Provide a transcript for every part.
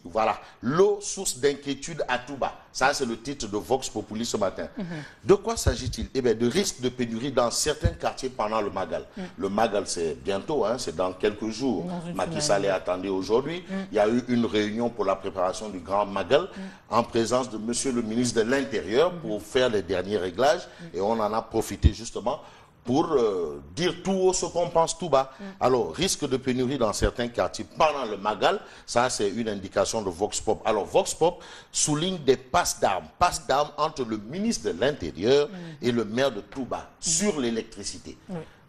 voilà, l'eau source d'inquiétude à Touba. Ça, c'est le titre de Vox Populi ce matin. De quoi s'agit-il? Eh bien, de risque de pénurie dans certains quartiers pendant le Magal. Le Magal, c'est bientôt, hein, c'est dans quelques jours. Macky Sall est attendu aujourd'hui. Il y a eu une réunion pour la préparation du Grand Magal en présence de monsieur le ministre de l'Intérieur pour faire les derniers réglages. Et on en a profité justement pour dire tout haut ce qu'on pense tout bas. Alors, risque de pénurie dans certains quartiers pendant le Magal, ça c'est une indication de Vox Pop. Alors, Vox Pop souligne des passes d'armes entre le ministre de l'Intérieur et le maire de Touba sur l'électricité.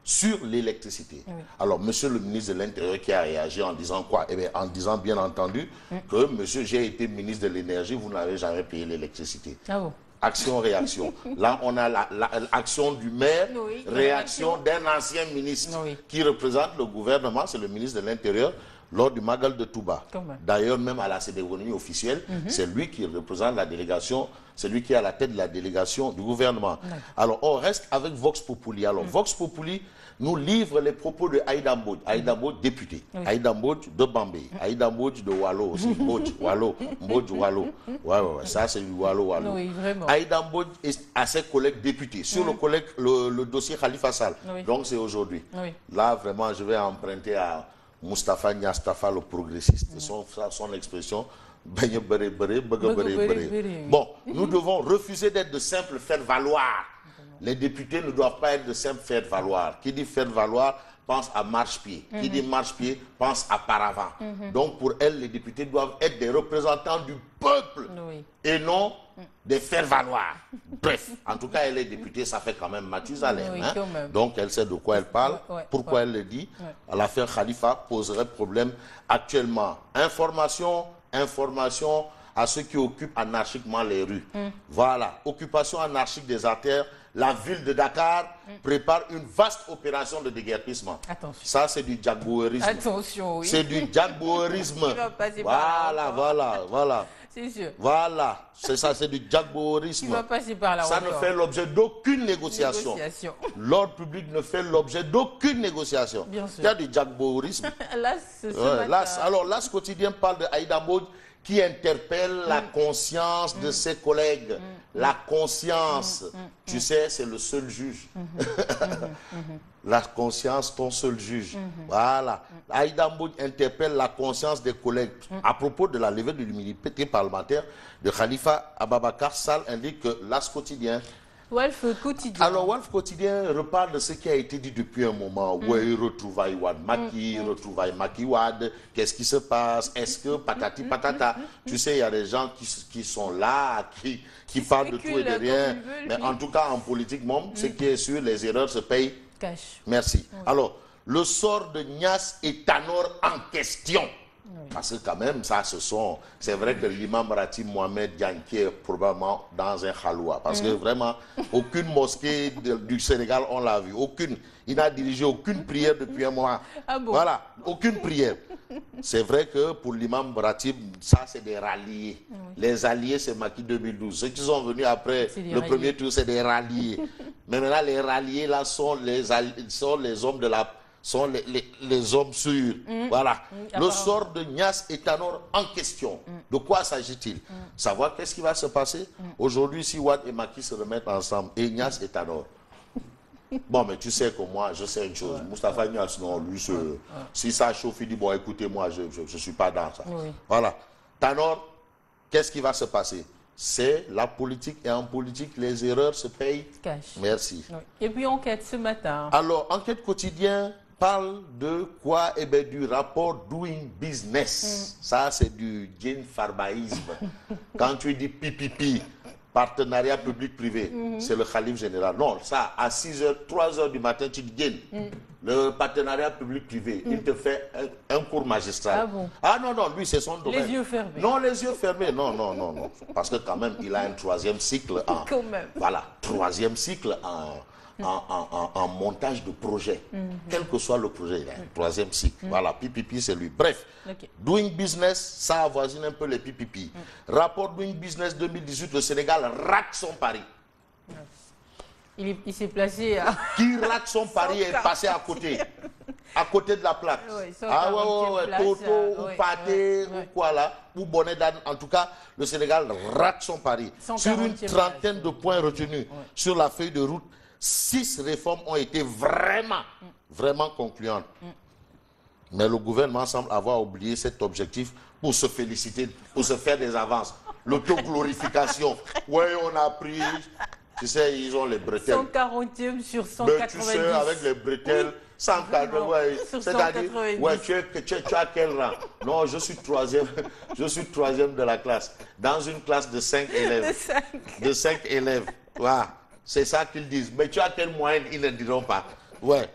Sur l'électricité. Alors, monsieur le ministre de l'Intérieur qui a réagi en disant quoi? Eh bien, en disant bien entendu que monsieur, j'ai été ministre de l'Énergie, vous n'avez jamais payé l'électricité. Ah bon? Action-réaction. Là, on a l'action du maire, réaction d'un ancien ministre qui représente le gouvernement, c'est le ministre de l'Intérieur, lors du Magal de Touba. D'ailleurs, même à la cérémonie officielle, c'est lui qui représente la délégation, c'est lui qui est à la tête de la délégation du gouvernement. Alors, on reste avec Vox Populi. Alors, Vox Populi nous livre les propos de Aïda Mbodj. Aïda Mbodj, député. Aïda Mbodj de Bambey. Aïda Mbodj de Wallo aussi. Mbodj, Wallo. Ouais, ça c'est du Wallo. Oui, vraiment. Aïda Mbodj est à ses collègues députés sur le dossier Khalifa Sall. Donc c'est aujourd'hui. Là, vraiment, je vais emprunter à Moustapha Niastafa, le progressiste. Son expression. Bon, nous devons refuser d'être de simples faire-valoir. Les députés ne doivent pas être de simples faire-valoir. Qui dit faire-valoir pense à marche-pied. Qui dit marche-pied pense à paravent. Donc pour elle, les députés doivent être des représentants du peuple et non des faire-valoir. Bref, en tout cas, elle est députée, ça fait quand même Mathusalem. Donc elle sait de quoi elle parle, pourquoi elle le dit. L'affaire Khalifa poserait problème actuellement. Information à ceux qui occupent anarchiquement les rues. Voilà, occupation anarchique des artères. La ville de Dakar prépare une vaste opération de déguerpissement. Attention. Ça, c'est du jagboerisme. Attention, oui. C'est du jagboerisme. Voilà. C'est sûr. Voilà, c'est ça, c'est du jagboerisme. Tu vas passer par là. Ça ne fait l'objet d'aucune négociation. L'ordre public ne fait l'objet d'aucune négociation. Bien sûr. Il y a du jagboerisme. Alors, L'As quotidien parle de Aïda Mbodj qui interpelle la conscience de ses collègues. La conscience, tu sais, c'est le seul juge. La conscience, ton seul juge. Voilà. Aïda Mbodj interpelle la conscience des collègues. À propos de la levée de l'immunité parlementaire de Khalifa Ababakar Sall, indique que l'As quotidien. Walf Quotidien. Alors, Walf Quotidien reparle de ce qui a été dit depuis un moment. Oui, retrouvaille Wad Maki, retrouvaille Maki Wad. Qu'est-ce qui se passe? Est-ce que patati patata? Tu sais, il y a des gens qui sont là, qui parlent de tout et de rien. Mais en tout cas, en politique, ce qui est sûr, les erreurs se payent. Cash. Merci. Alors, le sort de Niasse et Tanor en question. Parce que quand même, c'est vrai que l'imam Ratib Mohamed Diagne est probablement dans un khaloua. Parce que vraiment, aucune mosquée du Sénégal, on l'a vu. Aucune. Il n'a dirigé aucune prière depuis un mois. Ah bon? Voilà, aucune prière. C'est vrai que pour l'imam Ratib, ça c'est des ralliés. Les alliés, c'est Macky 2012. Ceux qui sont venus après le premier tour, c'est des ralliés. Mais maintenant, les ralliés là sont les hommes de la... sont les hommes sûrs. Voilà. Le sort de Niasse et Tanor en question. De quoi s'agit-il? Savoir qu'est-ce qui va se passer? Aujourd'hui, si Wad et Macky se remettent ensemble, et Niasse et Tanor. Bon, mais tu sais que moi, je sais une chose. Moustapha Niasse, non, lui, si ça chauffe, il dit, bon, écoutez, moi, je ne suis pas dans ça. Voilà. Tanor, qu'est-ce qui va se passer? C'est la politique, et en politique, les erreurs se payent. Cash. Merci. Et puis, enquête ce matin. Alors, enquête quotidien parle de quoi? Eh bien, du rapport Doing Business. Ça, c'est du Jane Farbaïsme. Quand tu dis pipipi, partenariat public-privé, c'est le Khalif général. Non, ça, à 6h, 3h du matin, tu dis Jane, le partenariat public-privé, il te fait un cours magistral. Ah bon? Ah non, non, lui, c'est son domaine. Les yeux fermés. Non, les yeux fermés. Non. Parce que quand même, il a un troisième cycle en... Quand même. Voilà, troisième cycle en montage de projet. Quel que soit le projet, il y a un troisième cycle. Voilà, pipipi, c'est lui. Bref, Doing Business, ça avoisine un peu les pipipi. Rapport Doing Business 2018, le Sénégal rate son pari. Il s'est placé à... Qui rate son pari est passé à côté. à côté de la plaque. Oui, Ah ouais, place, Toto ou Pâté ou quoi là, ou Bonnet d'âne. En tout cas, le Sénégal rate son pari. Sur une trentaine de points retenus sur la feuille de route, 6 réformes ont été vraiment concluantes. Mais le gouvernement semble avoir oublié cet objectif pour se féliciter, pour se faire des avances. L'autoglorification. Oui, on a pris, tu sais, ils ont les bretelles. 140e sur 190. Mais tu sais, avec les bretelles, 140, ouais, c'est-à-dire, ouais, tu as quel rang? Non, je suis troisième de la classe. Dans une classe de 5 élèves. De 5 élèves. Voilà. C'est ça qu'ils disent. Mais tu as quelle moyenne? Ils ne diront pas. Ouais.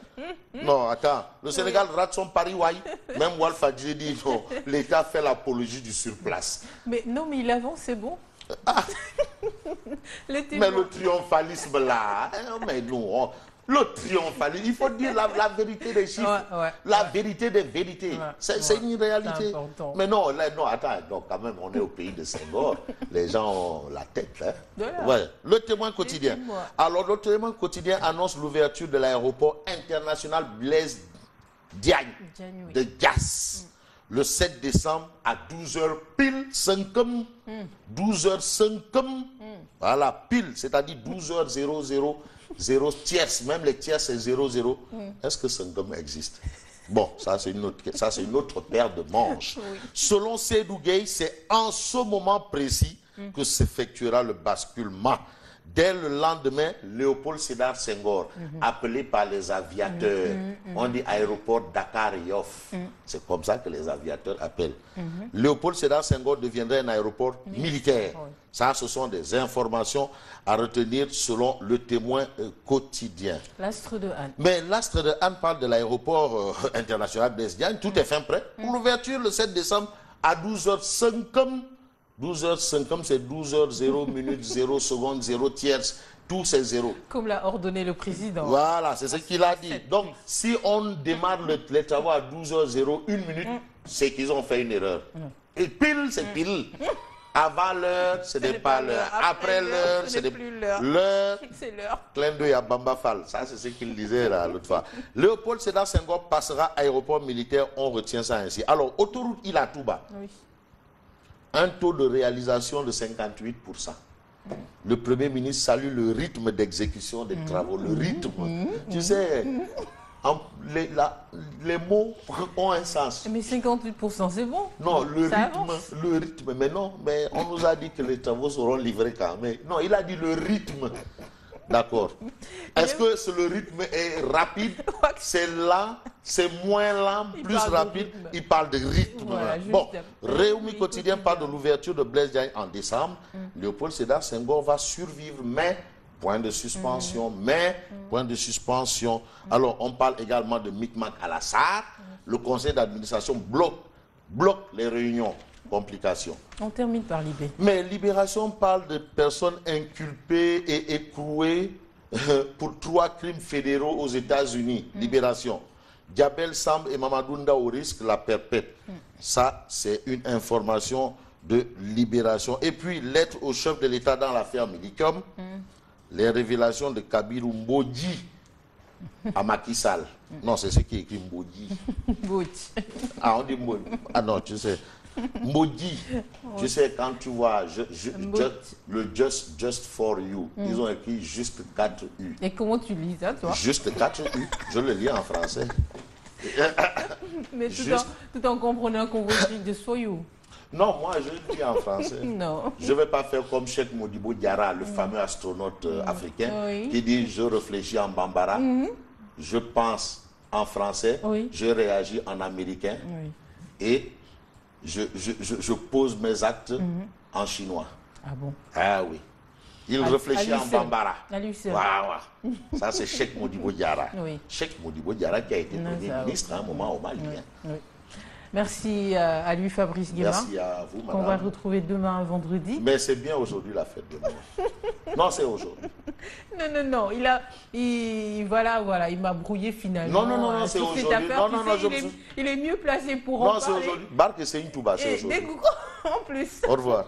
Non, attends. Le Sénégal rate son pari, ouais. Même Walfa dit, non, l'État fait l'apologie du surplace. Mais non, mais il avance, c'est bon. Ah. Mais le triomphalisme là, mais non, le triomphalisme, il faut dire la vérité des chiffres, la vérité des vérités. C'est une réalité. Mais non, attends, donc quand même, on est au pays de Senghor. Les gens ont la tête. Hein. Ouais. Le Témoin quotidien. Alors, le Témoin quotidien annonce l'ouverture de l'aéroport international Blaise Diagne de Diass. Le 7 décembre à 12h pile, 5 12h5, voilà, pile, c'est-à-dire 12h00 tierces, même les tierces c'est 00. Est-ce que 5 existe? Bon, ça c'est une autre paire de manches. Selon Seydou Gueye, c'est en ce moment précis que s'effectuera le basculement. Dès le lendemain, Léopold Sédar Senghor, appelé par les aviateurs, on dit aéroport Dakar-Yoff. C'est comme ça que les aviateurs appellent. Léopold Sédar Senghor deviendrait un aéroport militaire. Ça, ce sont des informations à retenir selon le Témoin quotidien. L'astre de Anne. Mais l'astre de Anne parle de l'aéroport international Blaise Diagne. Tout est fin prêt pour l'ouverture le 7 décembre à 12h05. 12h05, c'est 12h, 0 minutes, 0 secondes, 0 tierces, tout c'est 0. Comme l'a ordonné le président. Voilà, c'est ce qu'il a dit. Donc, si on démarre les travaux à 12h01 minute, c'est qu'ils ont fait une erreur. Et pile, c'est pile. Avant l'heure, ce n'est pas l'heure. Après l'heure, ce n'est plus l'heure. C'est l'heure. Clin d'œil à Bamba Fall. Ça, c'est ce qu'il disait là l'autre fois. Léopold Sédar Senghor passera aéroport militaire, on retient ça ainsi. Alors, autoroute Ila Touba. Oui. Un taux de réalisation de 58%. Le Premier ministre salue le rythme d'exécution des travaux. Le rythme. Tu sais, les mots ont un sens. Mais 58%, c'est bon. Non, le rythme. Mais non, mais on nous a dit que les travaux seront livrés quand même. Non, il a dit le rythme. D'accord. Est-ce que le rythme est rapide? C'est lent, c'est moins lent, plus rapide. Il parle de rythme. Voilà, bon, Réumi Quotidien parle de l'ouverture de Blaise Diagne en décembre. Léopold Sédar Senghor va survivre, mais point de suspension, point de suspension. Alors, on parle également de Micmac Alassar. Le conseil d'administration bloque les réunions. Complications. On termine par Libé. Mais Libération parle de personnes inculpées et écrouées pour 3 crimes fédéraux aux États-Unis. Libération. Diabel Samb et Mamadounda au risque la perpète. Ça, c'est une information de Libération. Et puis, lettre au chef de l'État dans l'affaire Milicum. Les révélations de Kabirou Mbodji à Macky Sall. Non, c'est ce qui est écrit Mbodji. Mbodji. Ah, on dit Mbodji. Ah non, tu sais. Maudit, tu sais, quand tu vois le just for you, ils ont écrit juste 4 U. Et comment tu lis ça, toi? Juste 4 U, je le lis en français. Mais tout en comprenant qu'on vous dit de soyou. Non, moi je le dis en français. Non. Je ne vais pas faire comme Cheikh Modibo Diarra, le fameux astronaute africain, qui dit je réfléchis en bambara, je pense en français, je réagis en américain et je pose mes actes en chinois. Ah bon? Ah oui. Il réfléchit en bambara. Wow. Ça, c'est Cheikh Modibo Diarra. Cheikh Modibo Diarra qui a été Premier ministre à un moment au Mali. Merci à lui, Fabrice Guéma. Merci à vous, madame. On va retrouver demain, vendredi. Mais c'est bien aujourd'hui la fête demain. Non, c'est aujourd'hui. Non. Il m'a brouillé finalement. Non, c'est aujourd'hui. Il est mieux placé pour en parler. Non, c'est aujourd'hui. Barque, c'est une touba, c'est aujourd'hui. En plus. Au revoir.